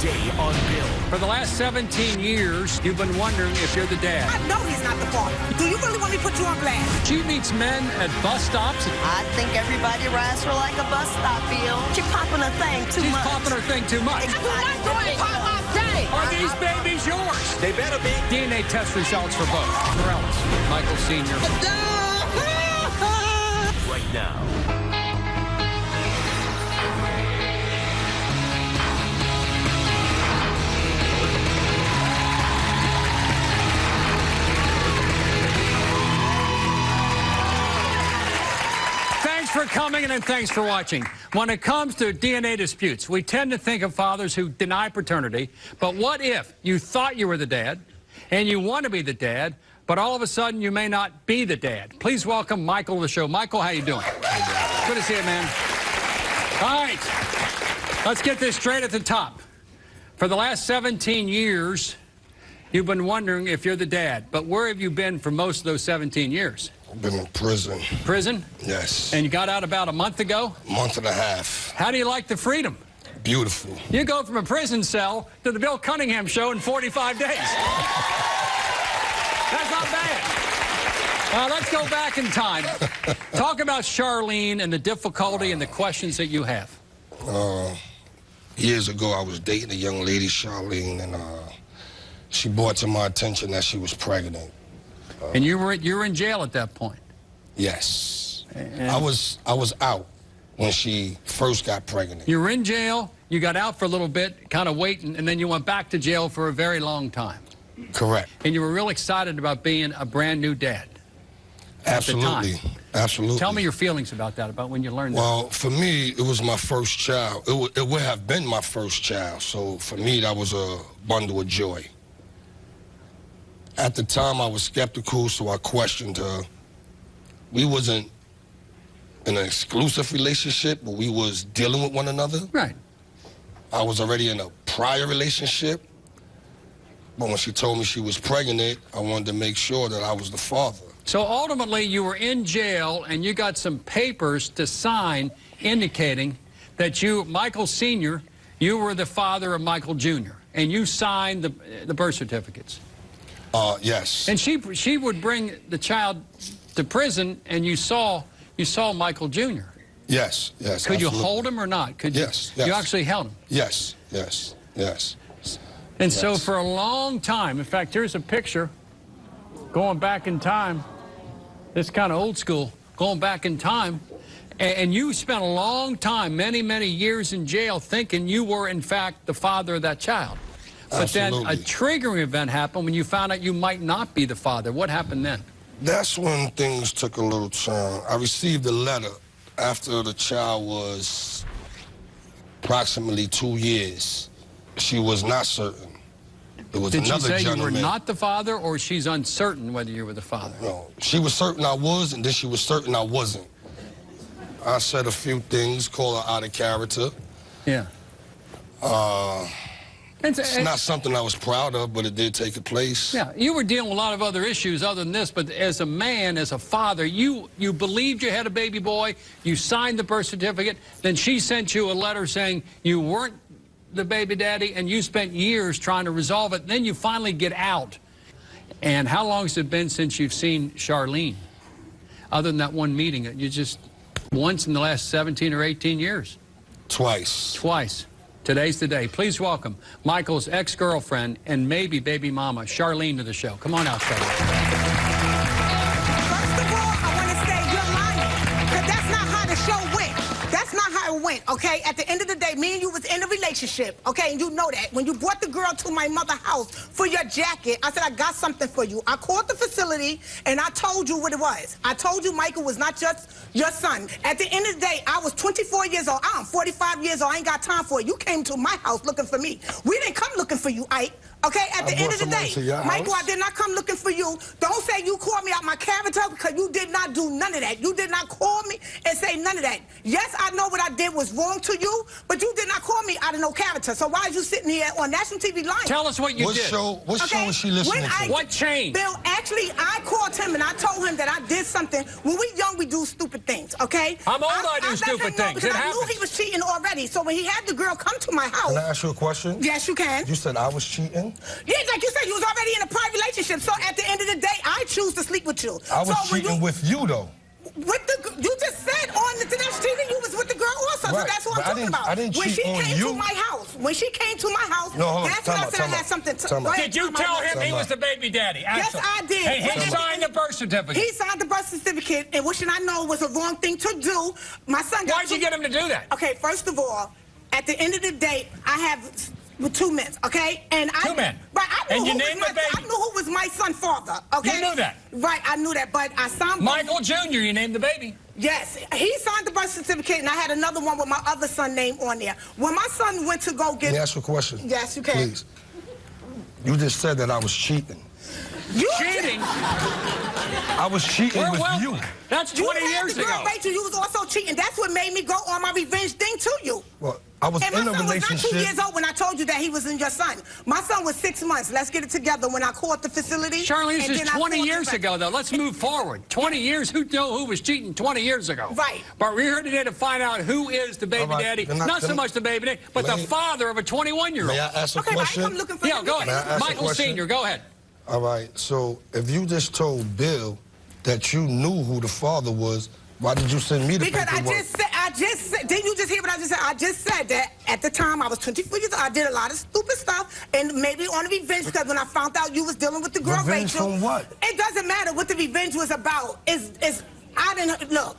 Today on Bill. For the last 17 years, you've been wondering if you're the dad. I know he's not the father. Do you really want me to put you on blast? She meets men at bus stops. I think everybody rides her like a bus stop, Bill. She's popping her thing too much. She's popping her thing too much. Are these babies yours? They better be. DNA test results for both. Morales, Michael Sr. Right now. Thanks for coming and thanks for watching. When it comes to DNA disputes, we tend to think of fathers who deny paternity. But what if you thought you were the dad and you want to be the dad, but all of a sudden you may not be the dad? Please welcome Michael to the show. Michael, how you doing? Good to see you, man. All right, let's get this straight at the top. For the last 17 years, you've been wondering if you're the dad. But where have you been for most of those 17 years? I've been in prison. Prison? Yes. And you got out about a month ago? Month and a half. How do you like the freedom? Beautiful. You go from a prison cell to the Bill Cunningham Show in 45 days. That's not bad. Let's go back in time. Talk about Charlene and the difficulty and the questions that you have. Years ago, I was dating a young lady, Charlene, and she brought to my attention that she was pregnant. And you were in jail at that point? Yes. And I was out when she first got pregnant. you were in jail, you got out for a little bit, kind of waiting, and then you went back to jail for a very long time. Correct. And you were real excited about being a brand new dad. Absolutely. Absolutely. Tell me your feelings about that, about when you learned that. Well, for me, it was my first child. It would have been my first child. So for me, that was a bundle of joy. At the time, I was skeptical, so I questioned her. We wasn't in an exclusive relationship, but we was dealing with one another. Right. I was already in a prior relationship, but when she told me she was pregnant, I wanted to make sure that I was the father. So ultimately, you were in jail, and you got some papers to sign indicating that you, Michael Sr., you were the father of Michael Jr., and you signed the birth certificates. Yes. And she would bring the child to prison, and you saw Michael Jr. Yes, yes. Could absolutely. you hold him or not? Could Yes, you? yes. You actually held him. Yes, yes, yes. And so Yes. for a long time, in fact, here's a picture going back in time. This kind of old school, going back in time. And you spent a long time, many, many years in jail thinking you were, in fact, the father of that child. But Absolutely. then a triggering event happened when you found out you might not be the father. What happened then? That's when things took a little turn. I received a letter after the child was approximately 2 years. She was not certain. It was Did she another say gentleman. you were not the father, or she's uncertain whether you were the father? No, she was certain I was, and then she was certain I wasn't. I said a few things, called her out of character. Yeah. It's not something I was proud of, but it did take place. Yeah, you were dealing with a lot of other issues other than this, but as a man, as a father, you believed you had a baby boy, you signed the birth certificate, then she sent you a letter saying you weren't the baby daddy, and you spent years trying to resolve it. Then you finally get out. And how long has it been since you've seen Charlene? Other than that one meeting, you just once in the last 17 or 18 years? Twice. Twice. Today's the day. Please welcome Michael's ex-girlfriend and maybe baby mama, Charlene, to the show. Come on out, Charlene. First of all, I want to say you're lying, because that's not how the show went. That's not how it went, okay? At the end of the day, me and you was in a relationship, okay? And you know that. When you brought the girl to my mother's house for your jacket, I said, I got something for you. I called the facility, and I told you what it was. I told you Michael was not just your son. At the end of the day, I was 24 years old. I'm 45 years old. I ain't got time for it. You came to my house looking for me. We didn't come looking for you, Ike. Okay, at the end of the day, Michael, I did not come looking for you. Don't say you called me out my character, because you did not do none of that. You did not call me and say none of that. Yes, I know what I did was wrong to you, but you did not call me out of no character. So why are you sitting here on national TV lying? Tell us what you did. What show is she listening to? What changed? Bill, ask Actually, I called him and I told him that I did something. When we young, we do stupid things, okay? I'm old, I do stupid things. Because I knew he was cheating already. So when he had the girl come to my house... Can I ask you a question? Yes, you can. You said I was cheating? Yeah, like you said, you was already in a private relationship. So at the end of the day, I choose to sleep with you. I was cheating with you, though. With the, you just said on the Today's TV you was with the girl also, right. So that's what I'm talking about. I didn't cheat on you. When she came to my house, that's when I said I had something to... Did you tell him he was the baby daddy? Yes, I did. Hey, he signed the birth certificate. He signed the birth certificate, and what should I know was a wrong thing to do. My son got... Why'd you get him to do that? Okay, first of all, at the end of the day, I have... with 2 men, okay? And two men. Right, I knew and you named the baby. I knew who was my son's father, okay? You knew that. Right, I knew that, but I signed... Michael Jr., you named the baby. Yes, he signed the birth certificate, and I had another one with my other son name on there. When my son went to go get... Let me ask you a question. Yes, you can. Please. You just said that I was cheating. You cheating? I was cheating with you. That's 20 years ago. Rachel, you was also cheating. That's what made me go on my revenge thing to you. Well, I was in a relationship. My son was not 2 years old when I told you that he wasn't your son. My son was 6 months. Let's get it together. When I called the facility. Charlene, this is 20 years ago, though. Let's move forward. 20 years. Who know who was cheating 20 years ago? Right. But we're here today to find out who is the baby daddy. Not so much the baby daddy, but the father of a 21-year-old. May I ask a question? I'm looking for yeah, go ahead. Michael Sr., go ahead. All right. So if you just told Bill that you knew who the father was, why did you send me the paperwork? Because I just said, didn't you just hear what I just said? I just said that at the time I was 24 years old, I did a lot of stupid stuff, and maybe on revenge, because when I found out you was dealing with the girl, revenge Rachel. From what? It doesn't matter what the revenge was about. I didn't, look.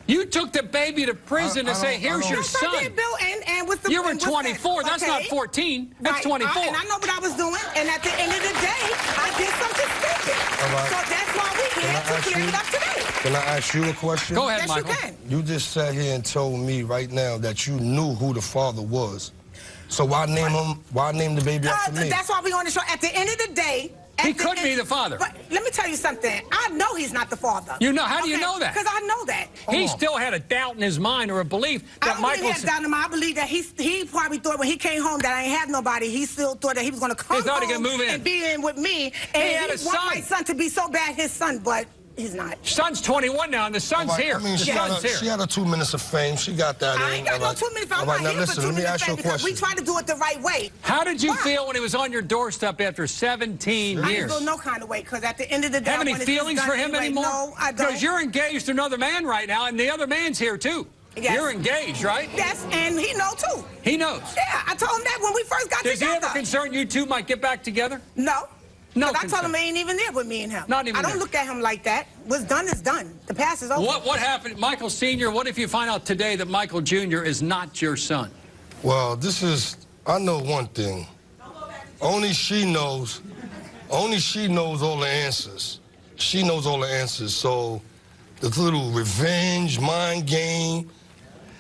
You took the baby to prison to say, here's your son. I did, Bill, and what's the... You were 24. That's not 14. That's 24. And I know what I was doing, and at the end of the day, I did something stupid. Right. So that's why we're here to clear it up today. Can I ask you a question? Go ahead, yes, Michael. You can. You just sat here and told me right now that you knew who the father was. So why name him? Why name the baby after me? That's why we on the show. At the end of the day... He could be the father. But let me tell you something. I know he's not the father. You know? How do you know that? Because I know that. He still had a doubt in his mind or a belief that Michael... I believe that he probably thought when he came home that I ain't have nobody. He still thought that he was going to come home and be in with me. And he had a son. Want my son to be so bad, his son, but... He's not. Son's 21 now, and the son's here. I mean, she had her 2 minutes of fame. She got that in. I ain't got no 2 minutes of fame. All right, now listen, let me ask you a question. We try to do it the right way. How did you feel when he was on your doorstep after 17 years? I didn't feel no kind of way, because at the end of the day... Have any feelings for him anymore? No, I don't. Because you're engaged to another man right now, and the other man's here, too. Yes. You're engaged, right? Yes, and he knows, too. He knows? Yeah, I told him that when we first got together. Does he ever concern you two might get back together? No. No, I told him he ain't even there with me and him. Not even I don't look at him like that. What's done is done. The past is over. What happened, Michael Sr., what if you find out today that Michael Jr. is not your son? Well, I know one thing. Only she knows all the answers. She knows all the answers. So the little revenge, mind game,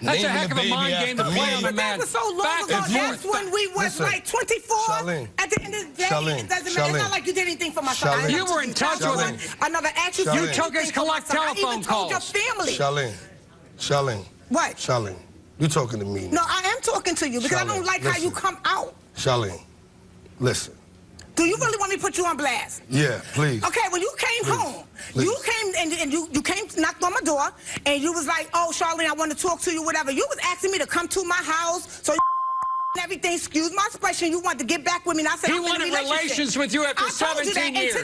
that's a heck of a mind game to play on a man. That was so long ago. That's when we was like 24. Charlene, at the end of the day, it doesn't matter. It's not like you did anything for my son. You were in touch with him. I never asked you. You took his collect telephone calls. I even told your family. Charlene. What? Charlene, you talking to me? No, I am talking to you because I don't like how you come out. Charlene, listen. Do you really want me to put you on blast? Yeah, please. Okay, when you came home, you came and you came, knocked on my door, and you was like, oh, Charlene, I want to talk to you, whatever. You was asking me to come to my house, so and everything, excuse my expression, you wanted to get back with me, and I said, he wanted relations with you after 17 years.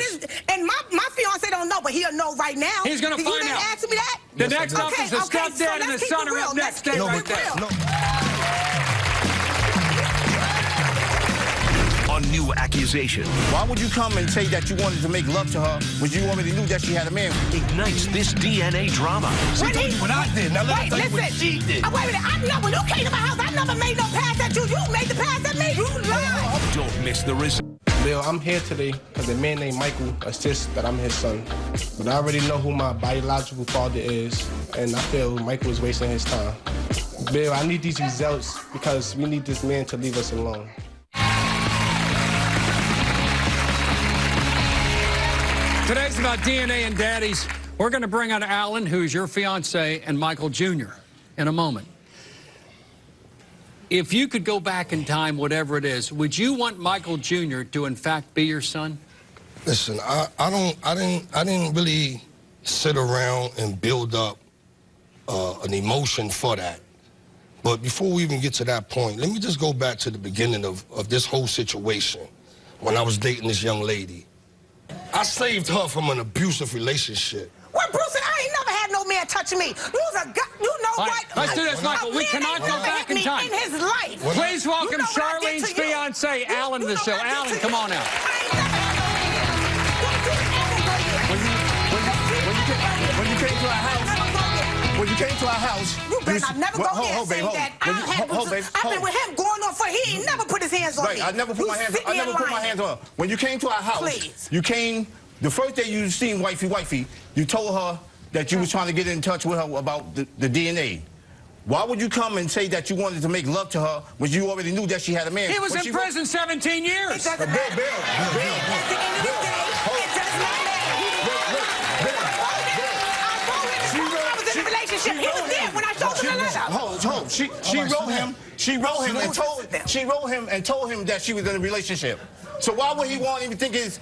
And my fiance don't know, but he'll know right now. He's going to find out. You didn't ask me that? The next up is the stepdad and the son are up next. Stay right there. A new accusation. Why would you come and say that you wanted to make love to her when you already knew that she had a man? Ignites this DNA drama. She told you what I did. Now let me tell you what she did. Wait a minute. I know when you came to my house, I never made no pass at you. You made the pass at me. You lied. Don't miss the result. Bill, I'm here today because a man named Michael insists that I'm his son. But I already know who my biological father is, and I feel Michael is wasting his time. Bill, I need these results because we need this man to leave us alone. Today's about DNA and daddies. We're going to bring on Alan, who's your fiance, and Michael Jr. in a moment. If you could go back in time, whatever it is, would you want Michael Jr. to, in fact, be your son? Listen, I didn't really sit around and build up an emotion for that. But before we even get to that point, let me just go back to the beginning of this whole situation when I was dating this young lady. I saved her from an abusive relationship. Well, Bruce, I ain't never had no man touching me. You know what? Right, let's do this, Michael. We cannot go back in time. In his life. Please welcome You know Charlene's fiance, Alan, to the show. Alan, come on out. When you came to our house, when you came to our house, you better not never go there and say that. I've been with him going on for he ain't never put his hands on me. I never put my hands. I never put my hands on her. When you came to our house, please. You came the first day you seen wifey. You told her that you was trying to get in touch with her about the DNA. Why would you come and say that you wanted to make love to her when you already knew that she had a man? He was in prison 17 years. It doesn't matter. Bill. At the end of the day, it does not matter. I was in a relationship. He was there when I showed him the letter. She wrote him and told him that she was in a relationship. So why would he want him to think it's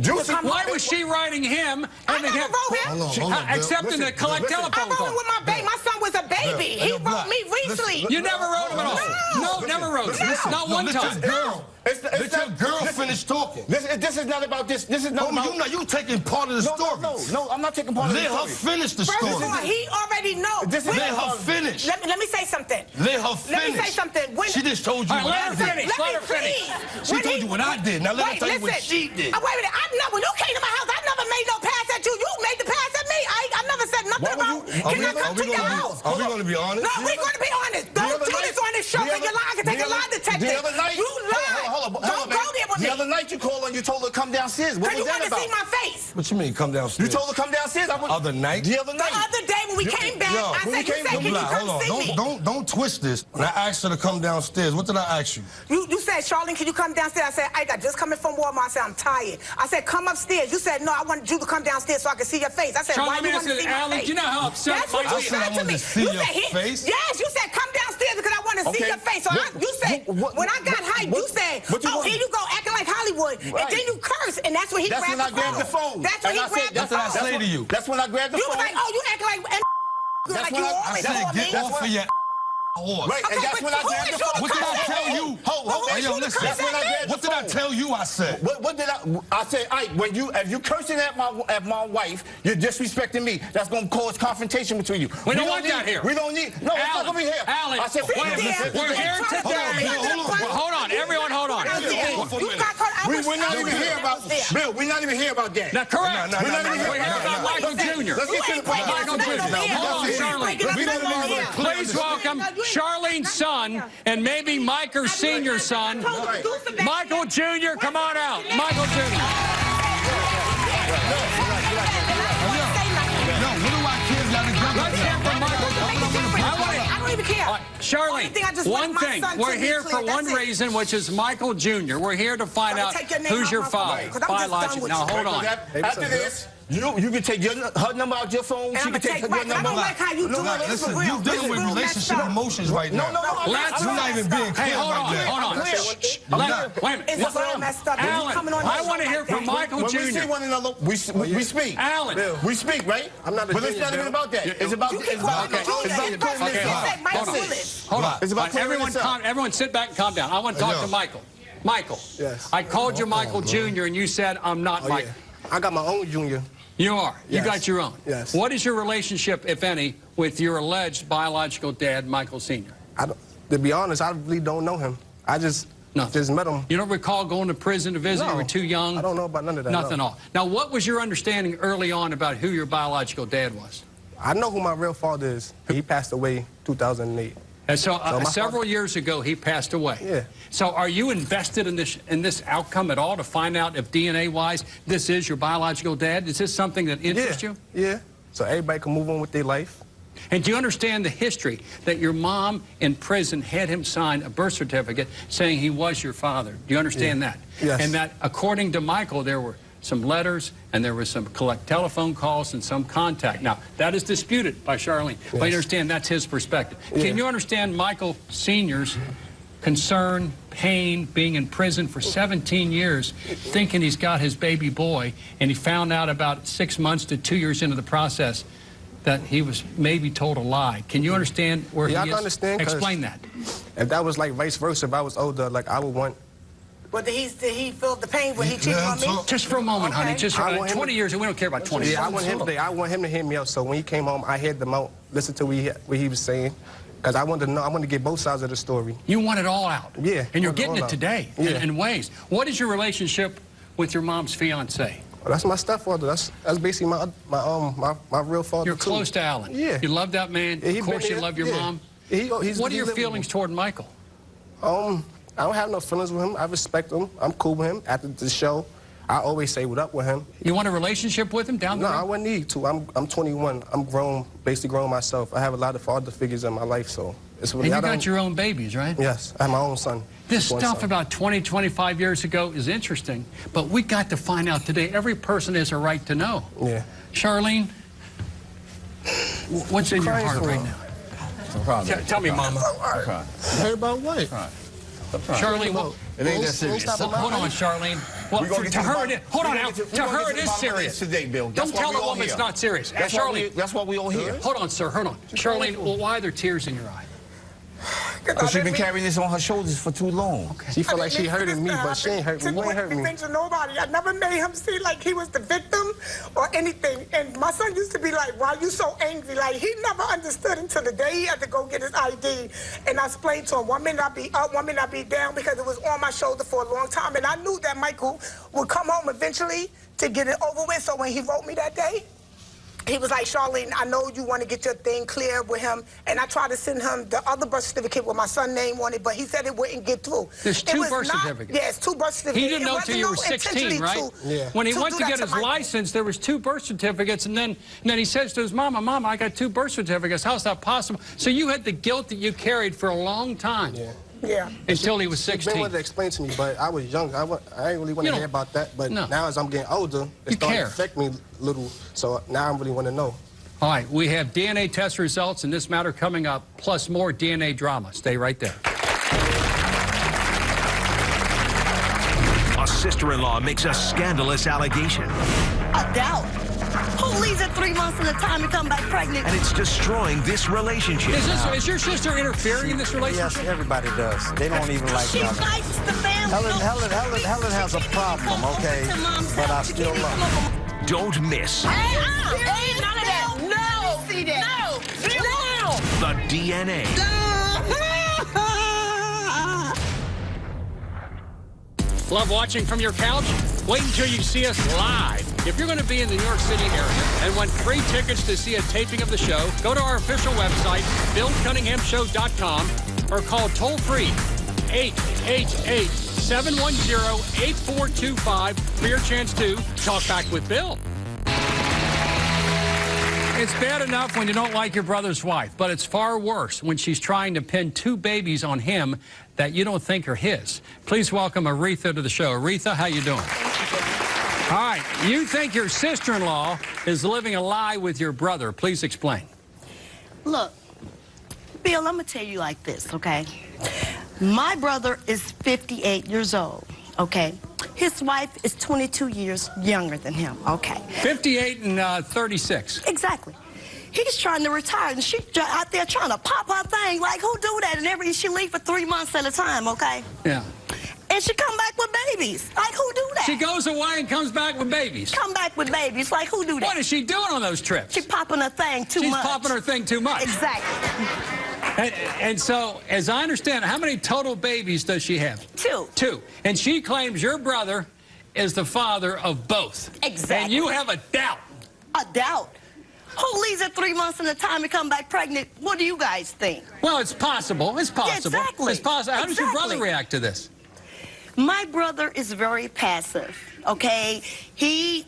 juicy? Why was she writing him? I never wrote him. Except in the collect telephone I call. wrote him with my baby. My son was a baby. He wrote me recently. You never wrote him at all? No, never wrote him. Not one time. Let your girl finish talking. This is not about this. This is not about... You taking part of the story. No, I'm not taking part of the story. Let her finish the story. First of all, he already knows. Let her finish. Let me say something. Let her finish. Let me say something. She just told you what I did. Let her finish. She told you what I did. Now let her tell you what she did. Wait a minute. When you came to my house, I never made no pass at you. You made the pass at me. I never said nothing about can I come to your house. Are we going to be honest? No, we're going to be honest. Don't do this on this show because you lie. I can take a lie detector. The other night, you lied. Don't go there with me. The other night you called and you told her to come downstairs. What was that about? You wanted to see my face. What you mean, come downstairs? You told her to come downstairs. Other night? The other night. The other day when we came back, I said, can you come see me? Don't twist this. When I asked her to come downstairs, what did I ask you? You said, Charlene, can you come downstairs? I said, I got just coming from Walmart. I said, I'm tired. I said, come upstairs. You said, no, I wanted you to come downstairs so I could see your face. I said, why do you want to see my face? Do you know how upset That's what you said to me. You said I wanted to see your face? Yes, you said, come downstairs because I want to see your face. So you said, when I got hyped, you said, oh, here you go, acting like Hollywood. And then you curse, and that's when he grabbed the phone. That's when I grabbed the phone. That's when he grabbed the phone. That's what I say to you. That's when I grabbed the phone. You was like, oh, you acting like... That's what I said, get off of your horse. Right, and that's when I grabbed the phone. What did I tell you? Hey, yo, listen. That's when I grabbed the phone. What did I tell you I said? What did I said, Ike, if you cursing at my wife, you're disrespecting me. That's going to cause confrontation between you. We don't want that here. We don't need... No, it's not going to be here. Alan, I said, we're here today. Hold on, everyone, hold on. We're not even here about... Bill, we're not even here about that. Now, correct. We're not even here about Michael Jr. Let's get to the point. Michael Jr. Hold on, Charlene. Please welcome Charlene's son and maybe Micah's senior son, Michael Jr. Come on out. Michael Jr. Let's hear from Michael. I don't even care. Charlene, one thing. We're here for one reason, which is Michael Jr. We're here to find out who's your father. Biological. Now, hold on. After this, you can take her number out your phone. She can take her number. I don't like how you do it. Listen, you're dealing with relationship emotions right now. No. You're not even being clear right there. Hold on. Wait a minute. It's all messed up. Alan, I want to hear from Michael Jr. When we see one another, we speak. Alan. We speak, right? But it's not even about that. It's about... Hold on. Everyone sit back and calm down. I want to talk to Michael. Michael. Yes. I called you Michael Jr. and you said I'm not Michael. I got my own Junior. You are. Yes. You got your own. Yes. What is your relationship, if any, with your alleged biological dad, Michael Sr.? To be honest, I really don't know him. I just met him. You don't recall going to prison to visit? No, you were too young? I don't know about none of that. Nothing at all. Now, what was your understanding early on about who your biological dad was? I know who my real father is. He passed away 2008. And so several years ago, he passed away. Yeah. So are you invested in this outcome at all to find out if DNA-wise this is your biological dad? Is this something that interests you? Yeah. So everybody can move on with their life. And do you understand the history that your mom in prison had him sign a birth certificate saying he was your father? Do you understand that? Yes. And that according to Michael, there were some letters and there were some collect telephone calls and some contact. Now, that is disputed by Charlene. Yes. But you understand that's his perspective. Yeah. Can you understand Michael Sr.'s concern, pain, being in prison for 17 years, thinking he's got his baby boy, and he found out about 6 months to 2 years into the process that he was maybe told a lie. Can you understand where he is? I can understand. Explain that. If that was like vice versa, if I was older, like I would want. But did he feel the pain when he cheated on me? Just for a moment, honey. Just for 20 years, and we don't care about 20 years. Yeah, I want him to hear me out. So when he came home, I heard them out, listened to what he was saying. Because I wanted to know, I wanted to get both sides of the story. You want it all out. Yeah. And you're getting it today in ways. What is your relationship with your mom's fiance? Well, that's my stepfather. That's basically my real father. You're close to Alan. Yeah. You love that man. Yeah, of course you love your mom. What are your feelings toward Michael? I don't have no feelings with him. I respect him. I'm cool with him. After the show, I always say what up with him. You want a relationship with him down the road? No, I wouldn't need to. I'm 21. I'm grown, basically grown myself. I have a lot of father figures in my life, so it's really. And you got your own babies, right? Yes, I have my own son. This stuff about 20, 25 years ago is interesting, but we got to find out today. Every person has a right to know. Yeah. Charlene, what's in your heart right now? Tell me, Mama. Heard about what? Charlene, it ain't that serious. Hold on, Charlene. Well, to her, it is serious. Today, Bill. Don't tell a woman it's not serious. Charlene, that's why we all here. Hold on, sir. Hold on. Charlene, well, why are there tears in your eye? Because she's been carrying this on her shoulders for too long. Okay. She feel like she hurting me, but she ain't hurting me. You ain't hurting me. To nobody. I never made him see like he was the victim or anything. And my son used to be like, why are you so angry? Like, he never understood until the day he had to go get his ID. And I explained to him, 1 minute I'd be up, 1 minute I'd be down, because it was on my shoulder for a long time. And I knew that Michael would come home eventually to get it over with. So when he wrote me that day, he was like, Charlene, I know you want to get your thing clear with him. And I tried to send him the other birth certificate with my son's name on it, but he said it wouldn't get through. There's two birth certificates. Yes, 2 birth certificates. He didn't know until you were 16, right? Yeah. When he went to get his license, there was 2 birth certificates, and then he says to his mama, Mama, I got 2 birth certificates. How's that possible? So you had the guilt that you carried for a long time. Yeah. Yeah. Until he was 16. She wanted to explain to me, but I was young. I ain't really want to hear about that. But now as I'm getting older, it's starting to affect me a little. So now I really want to know. All right, we have DNA test results in this matter coming up, plus more DNA drama. Stay right there. A sister-in-law makes a scandalous allegation. A doubt. Who leaves at 3 months at a time and come back pregnant? And it's destroying this relationship. Is your sister interfering in this relationship? Yes, everybody does. They don't even like She nothing. fights the family. Helen has a problem, okay? But I still love her. Don't miss Hey, none of that. No. See that. No. the DNA. Love watching from your couch? Wait until you see us live. If you're going to be in the New York City area and want free tickets to see a taping of the show, go to our official website, BillCunninghamShow.com, or call toll-free 888-710-8425 for your chance to talk back with Bill. It's bad enough when you don't like your brother's wife, but it's far worse when she's trying to pin 2 babies on him that you don't think are his. Please welcome Aretha to the show. Aretha, how you doing? All right, you think your sister-in-law is living a lie with your brother. Please explain. Look, Bill, I'm going to tell you like this, okay? My brother is 58 years old, okay? His wife is 22 years younger than him, okay? 58 and 36. Exactly. He's trying to retire, and she's out there trying to pop her thing. Like, who do that? And she leave for 3 months at a time, okay? Yeah. And she come back with babies. Like, who do that? She goes away and comes back with babies. Come back with babies. Like, who do that? What is she doing on those trips? She popping her thing too much. She's popping her thing too much. Exactly. And so, as I understand, how many total babies does she have? 2. 2. And she claims your brother is the father of both. Exactly. And you have a doubt. A doubt? Who leaves at 3 months at a time and come back pregnant? What do you guys think? Well, it's possible. It's possible. Yeah, exactly. It's possible. How does your brother react to this? My brother is very passive, okay? He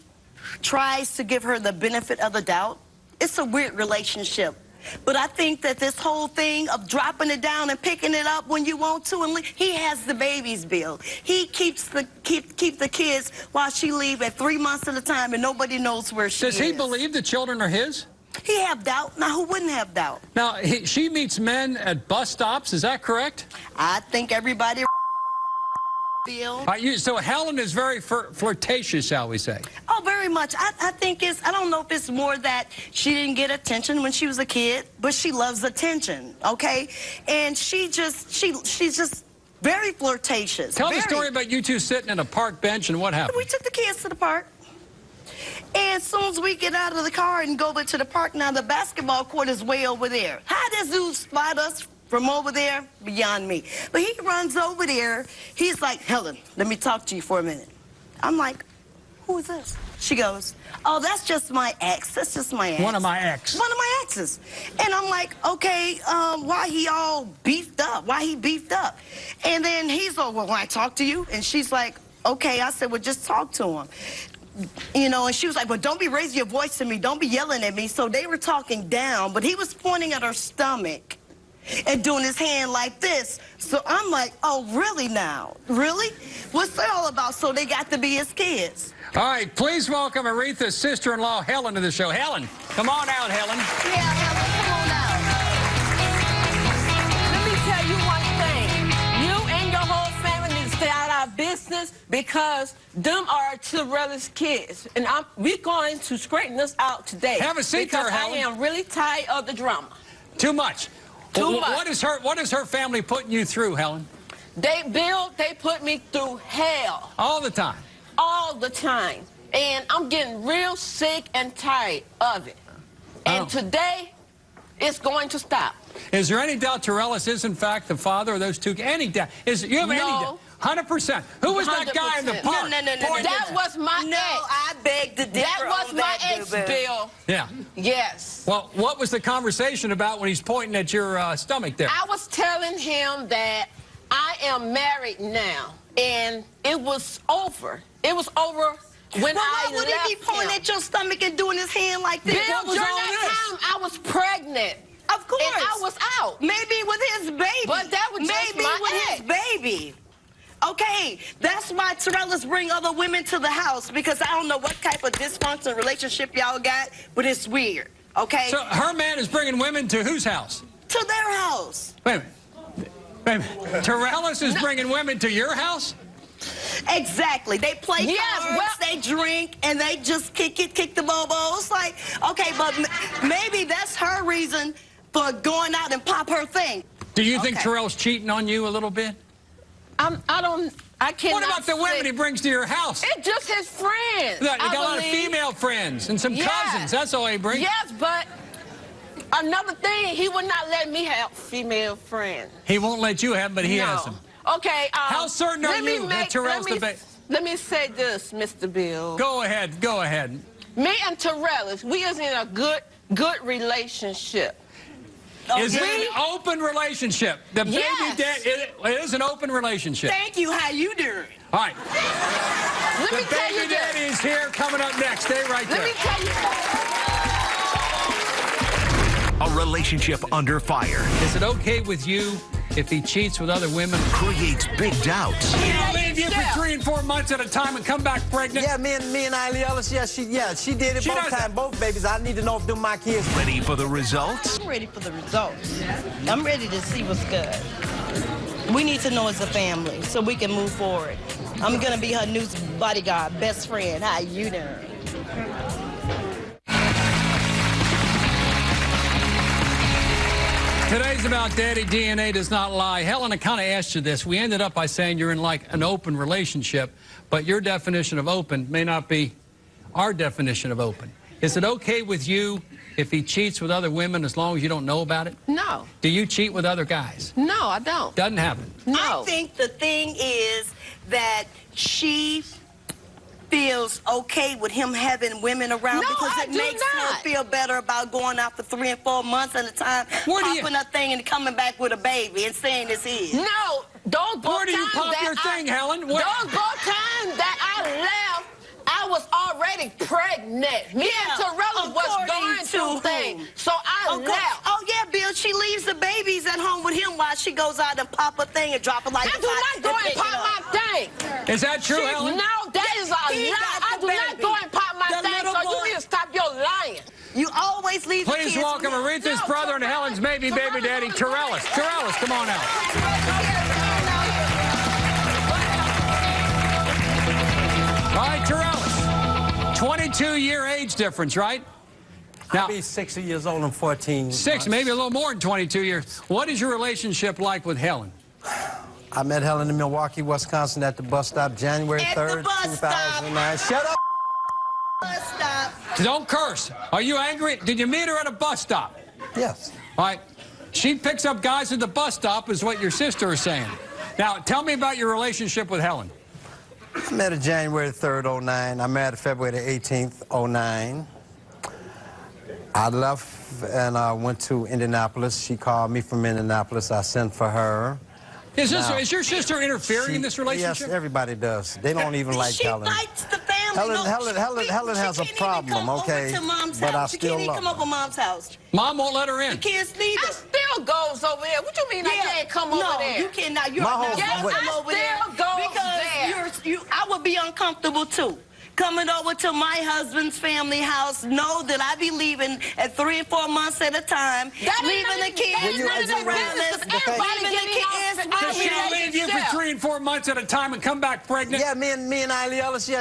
tries to give her the benefit of the doubt. It's a weird relationship. But I think that this whole thing of dropping it down and picking it up when you want to, and he has the babies, Bill. He keeps the kids while she leave at 3 months at a time, and nobody knows where she is. Does he believe the children are his? He have doubt. Now, who wouldn't have doubt? Now, she meets men at bus stops. Is that correct? I think everybody Bill. So Helen is very flirtatious, shall we say? Oh, very much. I think it's, I don't know if it's more that she didn't get attention when she was a kid, but she loves attention, okay? And she's just very flirtatious. Tell the story about you two sitting in a park bench and what happened. We took the kids to the park. And as soon as we get out of the car and go over to the park, now the basketball court is way over there. How does dude spot us from over there? Beyond me. But he runs over there. He's like, Helen, let me talk to you for a minute. I'm like, who is this? She goes, oh, that's just my ex. That's just my ex. One of my ex. One of my exes. And I'm like, okay, why he all beefed up? Why he beefed up? And then he's like, well, when I talk to you? And she's like, okay. I said, well, just talk to him. You know, and she was like, well, don't be raising your voice to me. Don't be yelling at me. So they were talking down, but he was pointing at her stomach and doing his hand like this. So I'm like, oh, really now? Really? What's that all about? So they got to be his kids. All right, please welcome Aretha's sister-in-law, Helen, to the show. Helen, come on out, Helen. Yeah, Helen, come on out. Let me tell you one thing. You and your whole family need to stay out of our business because them are Terrell's kids. And we're going to straighten this out today. Have a seat there, Helen. I am really tired of the drama. Too much. Too much. What is her family putting you through, Helen? They put me through hell. All the time? All the time. And I'm getting real sick and tired of it. And today, it's going to stop. Is there any doubt Terrellis is, in fact, the father of those two? Any doubt? You have any doubt? 100%. Who was that guy in the park? No. That was my ex. No, I beg to differ. That was my ex, Bill. Yeah. Yes. Well, what was the conversation about when he's pointing at your stomach there? I was telling him that I am married now, and it was over. It was over when I left him. Why would he be pointing at your stomach and doing his hand like this? Bill, during that time, I was pregnant. Of course. And I was out. Maybe with his baby. But that was just my ex. His baby. Okay, that's why Terrellis bring other women to the house, because I don't know what type of dysfunctional relationship y'all got, but it's weird, okay? So her man is bringing women to whose house? To their house. Wait a minute. Terrellis is bringing women to your house? Exactly. They play cards, they drink, and they just kick the bobos. Like, okay, but maybe that's her reason for going out and pop her thing. Do you think Terrell's cheating on you a little bit? I cannot. What about the women he brings to your house? It's just his friends. He got a lot of female friends and some cousins. That's all he brings. Yes, but another thing, he would not let me have female friends. He won't let you have them, but he has them. Okay. How certain are you that Terrell's the best? Let me say this, Mr. Bill. Go ahead. Go ahead. Me and Terrell, we is in a good relationship. Is it an open relationship? The baby dad, it is an open relationship. Thank you. How you doing? All right. Let me the tell you baby daddy is here coming up next. Stay right there. Let me tell you. A relationship under fire. Is it okay with you if he cheats with other women? Creates big doubts. He'll leave you for 3 and 4 months at a time and come back pregnant? Yeah, me and Eileen Ellis, she did it both times, both babies. I need to know if they're my kids. Ready for the results? I'm ready for the results. I'm ready to see what's good. We need to know as a family so we can move forward. I'm going to be her new bodyguard, best friend. How you doing? Today's about Daddy DNA does not lie. Helen, I kind of asked you this. We ended up by saying you're in like an open relationship, but your definition of open may not be our definition of open. Is it okay with you if he cheats with other women as long as you don't know about it? No. Do you cheat with other guys? No, I don't. Doesn't happen. No. I think the thing is that she feels okay with him having women around because it makes her feel better about going out for 3 and 4 months at a time, popping a thing and coming back with a baby and saying it's his. No, those both Where do you pop your thing, Helen? Those both times that I left, I was already pregnant. Me and Terrell was going through things, so I left. Oh, yeah, Bill, she leaves the babies at home with him while she goes out and pop a thing and drop it like I do not go and pop my thing. Is that true, Helen? No, that is a lie. I do not go and pop my thing, so you need to stop your lying. You always leave the kids. Please welcome Aretha's brother and Helen's baby daddy, Terrellis. Terrellis, come on out. 22-year age difference, right? Now, I'll be 60 years old in 14 6, months. maybe a little more than 22 years. What is your relationship like with Helen? I met Helen in Milwaukee, Wisconsin at the bus stop January 3rd, 2009. Shut up! Bus stop. Don't curse. Are you angry? Did you meet her at a bus stop? Yes. All right. She picks up guys at the bus stop is what your sister is saying. Now, tell me about your relationship with Helen. I met her January 3rd, 09. I married her February 18th, 09. I left and I went to Indianapolis. She called me from Indianapolis. I sent for her. Is your sister interfering in this relationship? Yes, everybody does. They don't even like Helen. She likes the family. Helen has a problem, okay? But I still love her. She can't even come over to Mom's house. Mom won't let her in. The kids need her. I still goes over there. What you mean I can't come over there? No, you cannot. You're My not whole- welcome over there. Because I would be uncomfortable too. Coming over to my husband's family house, know that I be leaving at 3 and 4 months at a time, leaving the kids around us, leaving the kids. Because she'll leave you for 3 and 4 months at a time and come back pregnant? Yeah, me and Eileen Ellis, she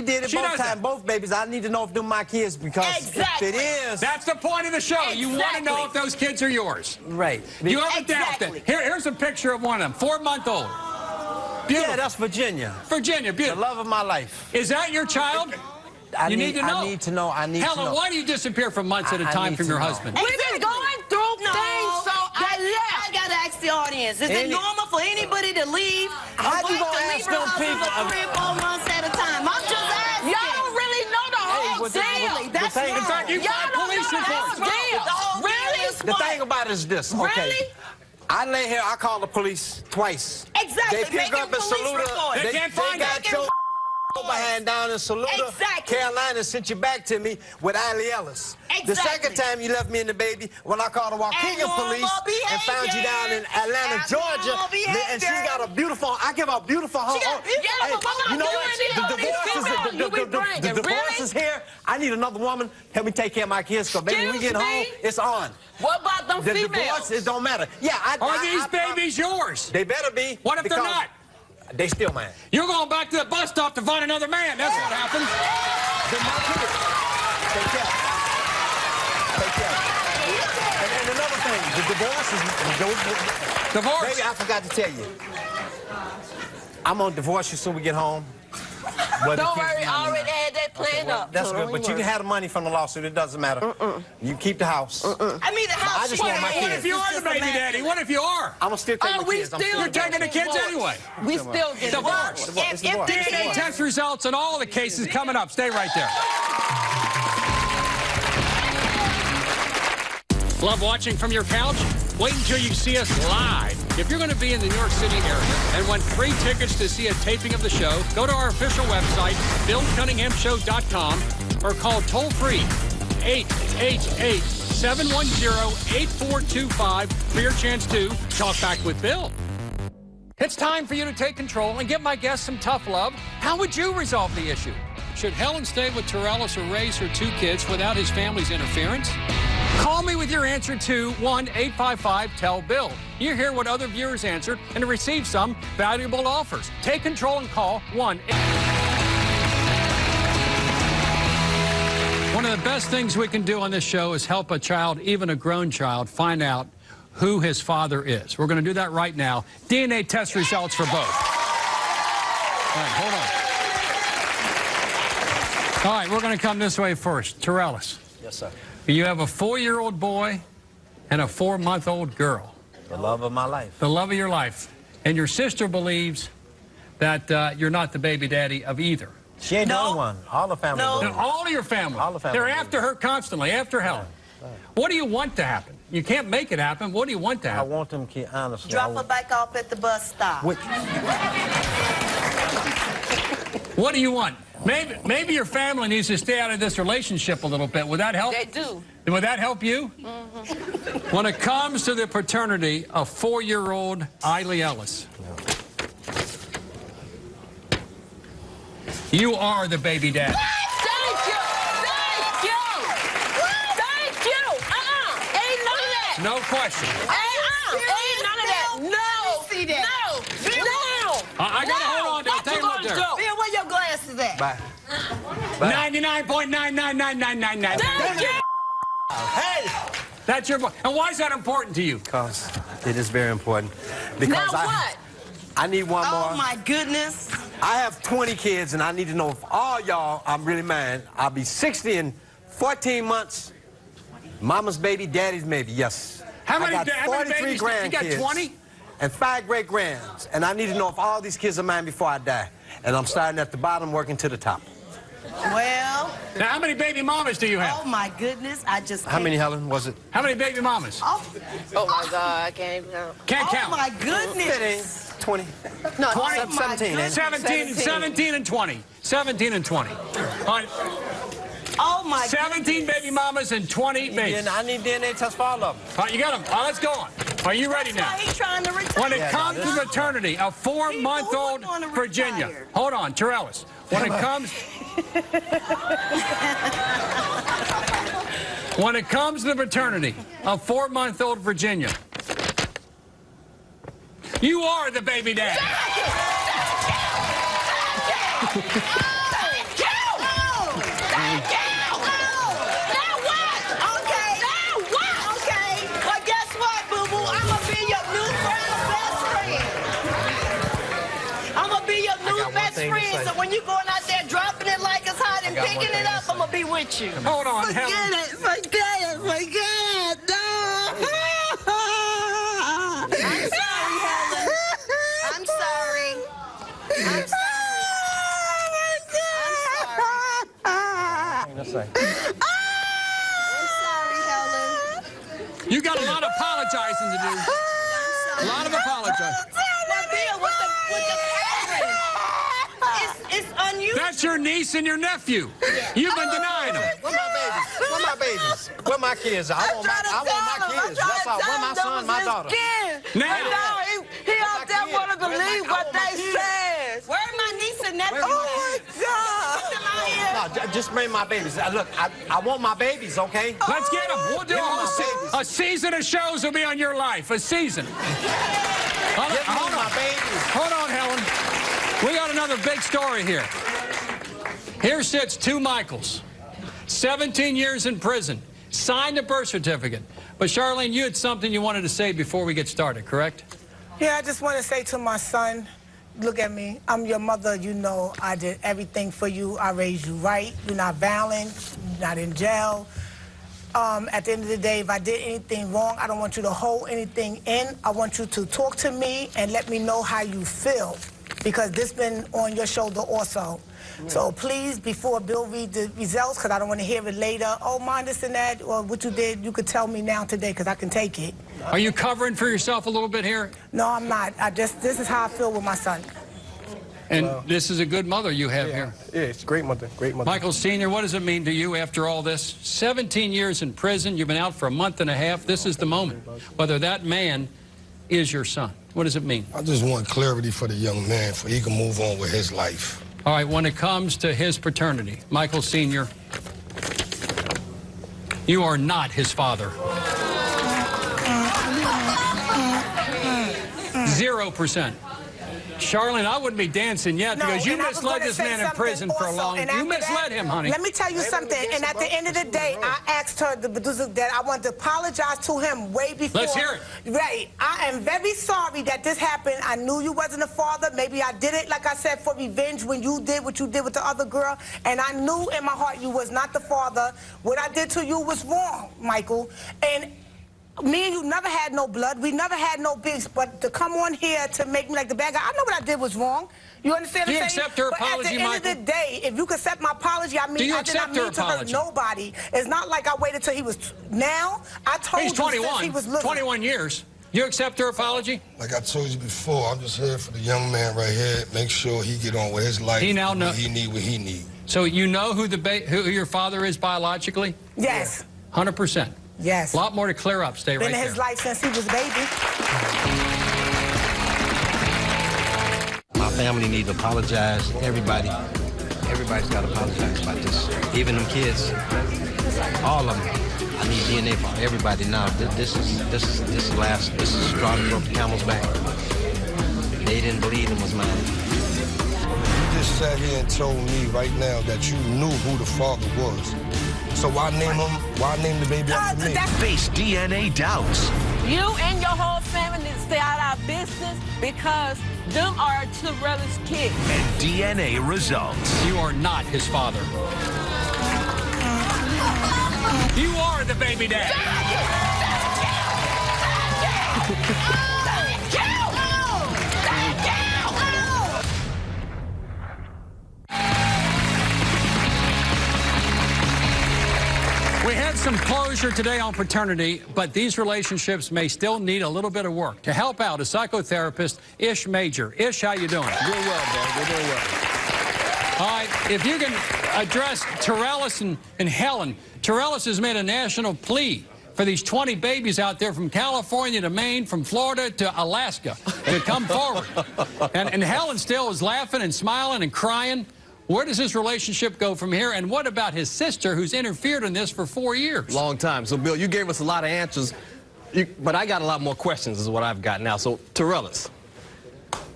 did it both times, both babies. I need to know if they're my kids because if it is... That's the point of the show. You want to know if those kids are yours. Right. You have a doubt that. Here's a picture of one of them, 4-month-old. Beautiful. Yeah, that's Virginia. Virginia, beautiful. The love of my life. Is that your child? I need to know. I need to know. Helen, why do you disappear for months at a time from your husband? We've been going through things, so I left. I gotta ask the audience: is it normal for anybody to leave? How you to gonna leave ask her them husband people? for 3 or 4 months at a time? I'm just asking. Y'all don't really know the whole deal. That's In fact, you Y'all got don't police know the reports. whole deal. Really? The thing about it is this, okay? Really? I lay here, I called the police twice. Exactly. They pick up and salute her. They can't find got your behind down and salute her. Exactly. Carolina sent you back to me with Eileen Ellis. Exactly. The second time you left me and the baby, when I called the Waukegan police and found you down in Atlanta, Georgia, and she's got a beautiful, I give her a beautiful home. You know what? The divorce is here. I need another woman. Help me take care of my kids, because baby, when we get home, it's on. What about them The females? divorce, it don't matter. Yeah, Are these babies yours? They better be. What if they're because not? They still mine. You're going back to the bus stop to find another man. That's what happens. They're my kids. Take care. Take care. And another thing, the divorce is... Divorce? Baby, I forgot to tell you. I'm going to divorce you soon we get home. Don't worry, I already had that planned up. That's good, but you can have the money from the lawsuit. It doesn't matter. You keep the house. I mean, the house. I just want my What kids. if you are the baby daddy? What if you are? I'm going to still take my we kids. still You're taking the kids anyway. We still get Divorce. It's divorce. DNA test results and all the cases coming up. Stay right there. Love watching from your couch? Wait until you see us live. If you're going to be in the New York City area and want free tickets to see a taping of the show, go to our official website, BillCunninghamShow.com, or call toll-free 888-710-8425 for your chance to talk back with Bill. It's time for you to take control and give my guests some tough love. How would you resolve the issue? Should Helen stay with Torellis or raise her 2 kids without his family's interference? Call me with your answer to 1-855-TELL-BILL. You hear what other viewers answered and receive some valuable offers. Take control and call 1. One of the best things we can do on this show is help a child, even a grown child, find out who his father is. We're going to do that right now. DNA test results for both. All right, hold on. All right, we're going to come this way first. Torellis. Yes, sir. You have a 4-year-old boy and a 4-month-old girl. The love of my life. The love of your life. And your sister believes that you're not the baby daddy of either. She ain't the only one. All the family. No, all of your family. All the family. They're after her constantly, after Helen. What do you want to happen? You can't make it happen. What do you want to happen? I want them kids, honestly. Drop her back off at the bus stop. What do you want? Maybe your family needs to stay out of this relationship a little bit. Would that help? They do. Would that help you? Mm-hmm. When it comes to the paternity of 4-year-old Eileen Ellis, you are the baby daddy. Thank you. Thank you. Thank you. Ain't none of that. No question. Ain't none of that. No. See that? No. No. I got to hold on to it. Take a look there. Bill, where your glasses at? Bye. 99.9999999. Hey! That's your boy. And why is that important to you? Because it is very important. Because Now what? I need one more. Oh, my goodness. I have 20 kids, and I need to know if all y'all, I'm really mad. I'll be 60 in 14 months. Mama's baby, daddy's baby, yes. How many I got 43 babies? grandkids. You got 20? And 5 great-grands. And I need to know if all these kids are mine before I die. And I'm starting at the bottom, working to the top. Well. Now, how many baby mamas do you have? Oh, my goodness. I just How many, Helen, was it? How many baby mamas? Oh, my God, I can't even count. Can't count. Oh, my goodness. 20. No, 20? 17, 17 and 20. 17 and 20. All right. Oh, my 17 baby mamas and 20 babies. I need DNA tests for all of them. All right, you got them. All right, let's go on. Are you ready now? That's why he's trying to retire. When it comes to maternity, a 4-month-old Virginia. Hold on, Terrellis. When it comes... When it comes to maternity, a 4-month-old Virginia, you are the baby dad. So when you're going out there dropping it like it's hot and picking it up, I'm going to be with you. Hold on, Forget it. No. I'm sorry, Helen. I'm sorry. I'm sorry. I'm sorry, Helen. You got a lot of apologizing to do. A lot of apologizing. It's unusual. That's your niece and your nephew. You've been denying them. Where my babies? Where my babies? Where my kids? I want my kids. That's all. Where my son, my daughter? Now. He out there wanted to believe what they said. Where are my niece and nephew? Oh, my God. No, just bring my babies. Look, I want my babies, okay? Let's get them. We'll do a season of shows will be on your life. A season. Hold on, Helen. We got another big story here. Here sits 2 Michaels, 17 years in prison, signed a birth certificate. But Charlene, you had something you wanted to say before we get started, correct? Yeah, I just want to say to my son, look at me. I'm your mother. You know I did everything for you. I raised you right. You're not violent. You're not in jail. At the end of the day, if I did anything wrong, I don't want you to hold anything in. I want you to talk to me and let me know how you feel, because this been on your shoulder also. So please, before Bill read the results, because I don't want to hear it later, oh, mind this and that, or what you did, you could tell me now today, because I can take it. Are you covering for yourself a little bit here? No, I'm not. This is how I feel with my son. And this is a good mother you have here. Yeah, it's a great mother, great mother. Michael Sr., what does it mean to you after all this? 17 years in prison, you've been out for a month and a half. This is the moment, whether that man is your son. What does it mean? I just want clarity for the young man, so he can move on with his life. All right, when it comes to his paternity, Michael Sr., you are not his father. 0%. Charlene, I wouldn't be dancing yet, because you misled this man in prison for a long time. You misled him, honey. Let me tell you something. And at the end of the day, I asked her that I want to apologize to him way before. Let's hear it. Right. I am very sorry that this happened. I knew you wasn't a father. Maybe I did it, like I said, for revenge when you did what you did with the other girl. And I knew in my heart you was not the father. What I did to you was wrong, Michael. And me and you never had no blood. We never had no beef. But to come on here to make me like the bad guy, I know what I did was wrong. You understand what I'm saying? Do you accept her apology, Michael? But at the end of the day, if you can accept my apology, I mean, I did not mean to hurt nobody. It's not like I waited till he was... Now, I told you since he was little. 21 years. You accept her apology? Like I told you before, I'm just here for the young man right here. Make sure he get on with his life. He now knows. He need what he need. So you know who your father is biologically? Yes. 100%. Yes. A lot more to clear up. Stay right there. Been in his life since he was a baby. My family need to apologize. Everybody's got to apologize about this. Even them kids, all of them. I need DNA for everybody now. This is the straw that broke the camel's back. They didn't believe it was mine. You just sat here and told me right now that you knew who the father was. So why name him? Why name the baby after me? Face DNA doubts. You and your whole family need to stay out of our business because them are Terrell's kids. And DNA results. You are not his father. You are the baby dad. We had some closure today on paternity, but these relationships may still need a little bit of work. To help out, a psychotherapist, Ish Major. Ish, how you doing? Doing well, man. We're doing well. All right, if you can address Terrellis and Helen. Terrellis has made a national plea for these 20 babies out there from California to Maine, from Florida to Alaska, to come forward. And Helen still is laughing and smiling and crying. Where does this relationship go from here? And what about his sister, who's interfered in this for 4 years? Long time. So, Bill, you gave us a lot of answers, but I got a lot more questions is what I've got now. So, Terrellis,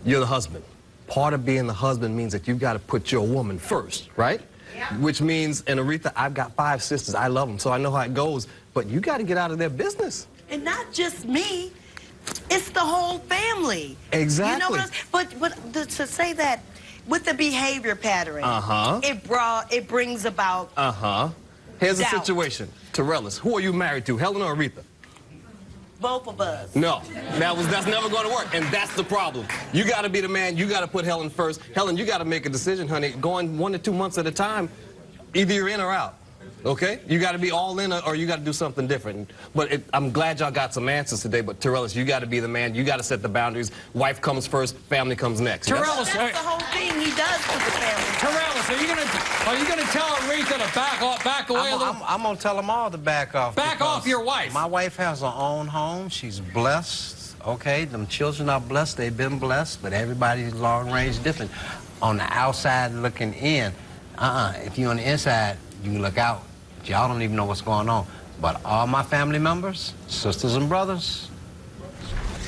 you're the husband. Part of being the husband means that you've got to put your woman first, right? Yeah. Which means, and Aretha, I've got 5 sisters. I love them, so I know how it goes. But you got to get out of their business. And not just me. It's the whole family. Exactly. You know what but to say that, with the behavior pattern, it brings about Here's the doubt. situation. Terrellis, who are you married to, Helen or Aretha? Both of us. No, that's never going to work, and that's the problem. You got to be the man. You got to put Helen first. Helen, you got to make a decision, honey. Going 1 to 2 months at a time, either you're in or out. Okay? You got to be all in or you got to do something different. But I'm glad y'all got some answers today, but Terrellis, you got to be the man. You got to set the boundaries. Wife comes first, family comes next. Terrellis, that's the whole thing he does for the family. Terrellis, are you gonna tell Aretha to back away a little? I'm gonna tell them all to back off. Back off your wife. My wife has her own home. She's blessed. Okay, them children are blessed. They've been blessed, but everybody's long range different. On the outside looking in, if you're on the inside, you can look out. Y'all don't even know what's going on. But all my family members, sisters and brothers,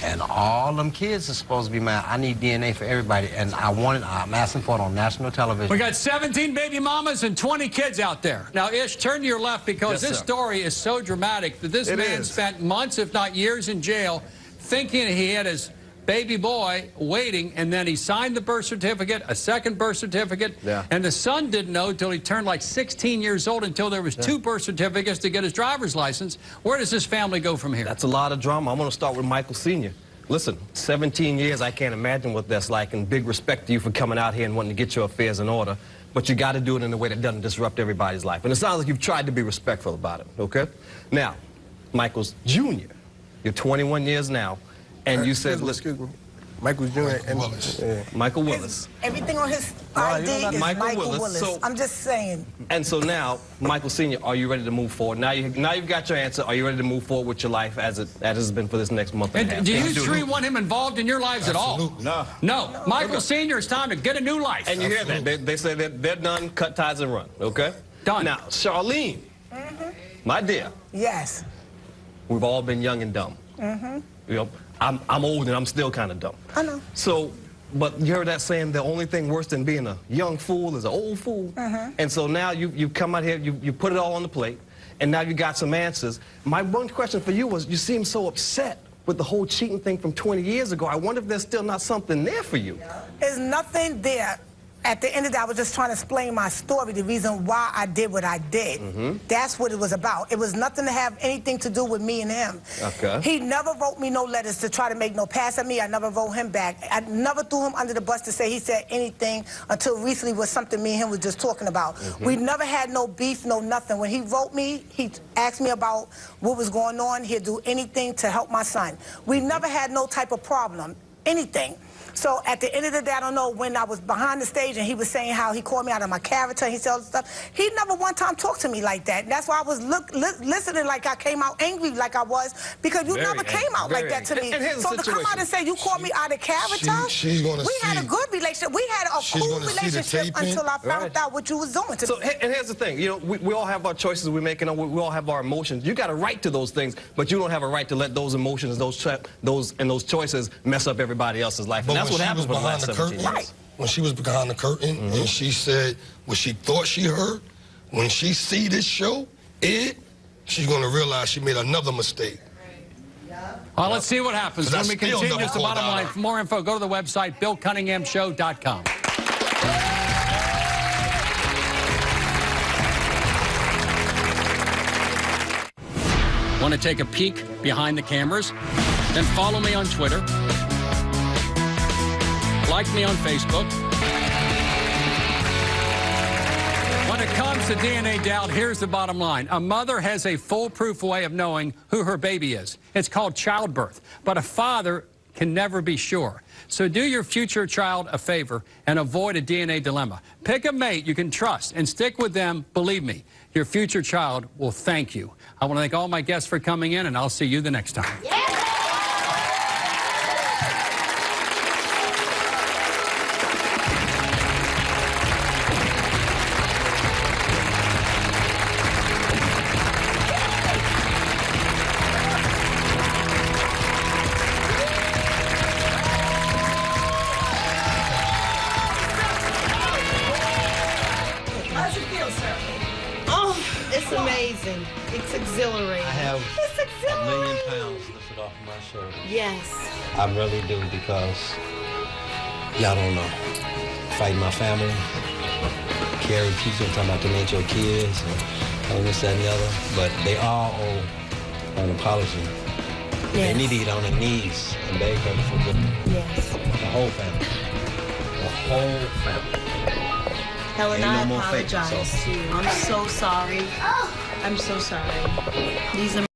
and all them kids are supposed to be mine. I need DNA for everybody, and I'm asking for it on national television. We got 17 baby mamas and 20 kids out there. Now, Ish, turn to your left because this story is so dramatic that this man spent months, if not years, in jail thinking he had his baby boy waiting, and then he signed the birth certificate, a second birth certificate, and the son didn't know until he turned like 16 years old, until there was 2 birth certificates to get his driver's license. Where does this family go from here? That's a lot of drama. I'm going to start with Michael Sr. Listen, 17 years, I can't imagine what that's like, and big respect to you for coming out here and wanting to get your affairs in order, but you got to do it in a way that doesn't disrupt everybody's life. And it sounds like you've tried to be respectful about it, okay? Now, Michael's Jr., you're 21 years now, and you said, excuse me. Michael Jr. and Willis. Michael Willis. Everything on his ID is Michael Willis. So, I'm just saying. And so now, Michael Sr., are you ready to move forward? Now you've got your answer. Are you ready to move forward with your life as it has been for this next month and a half? Do you three want him involved in your lives at all? No. No. Michael Sr., it's time to get a new life. And you hear that. They say they're done, cut ties and run, okay? Done. Now, Charlene, my dear. Yes. We've all been young and dumb. You know, I'm old and I'm still kind of dumb. I know. So, but you heard that saying, the only thing worse than being a young fool is an old fool. And so now you come out here, you put it all on the plate, and now you got some answers. My one question for you was, you seem so upset with the whole cheating thing from 20 years ago. I wonder if there's still not something there for you. There's nothing there. At the end of the day, I was just trying to explain my story, the reason why I did what I did. That's what it was about. It was nothing to have anything to do with me and him. Okay. He never wrote me no letters to try to make no pass at me. I never wrote him back. I never threw him under the bus to say he said anything until recently was something me and him was just talking about. We never had no beef, no nothing. When he wrote me, he asked me about what was going on. He'd do anything to help my son. We never had no type of problem, anything. So at the end of the day, I don't know, when I was behind the stage and he was saying how he called me out of my character, he said all this stuff, he never one time talked to me like that. And that's why I was listening like I came out angry like I was, because you never came out like that to me. So to come out and say you called me out of character, we had a good relationship. We had a cool relationship until I found out what you was doing to me. And here's the thing, you know, we all have our choices we make, and we all have our emotions. You got a right to those things, but you don't have a right to let those emotions, those choices mess up everybody else's life. And that's what happens with the last 17 years. Right. when she was behind the curtain, and she said what she thought she heard. When she see this show, she's going to realize she made another mistake. Well, let's see what happens when we continue. It's the bottom line. For more info, go to the website, BillCunninghamShow.com. Want to take a peek behind the cameras? Then follow me on Twitter. Like me on Facebook. When it comes to DNA doubt, here's the bottom line. A mother has a foolproof way of knowing who her baby is. It's called childbirth. But a father can never be sure. So do your future child a favor and avoid a DNA dilemma. Pick a mate you can trust and stick with them. Believe me, your future child will thank you. I want to thank all my guests for coming in, and I'll see you the next time. How's it feel, sir? Oh, it's amazing. It's exhilarating. I have It's exhilarating. 1 million pounds lifted off of my shoulders. Yes. I really do, because y'all don't know. Fighting my family, carry people, talking about them ain't your kids, and this, that, and the other. But they all owe an apology. They need to get on their knees and beg her to forgive me. Yes. The whole family. The whole family. Helen, Ain't I no more fake, apologize so. to you. I'm so sorry. I'm so sorry. These are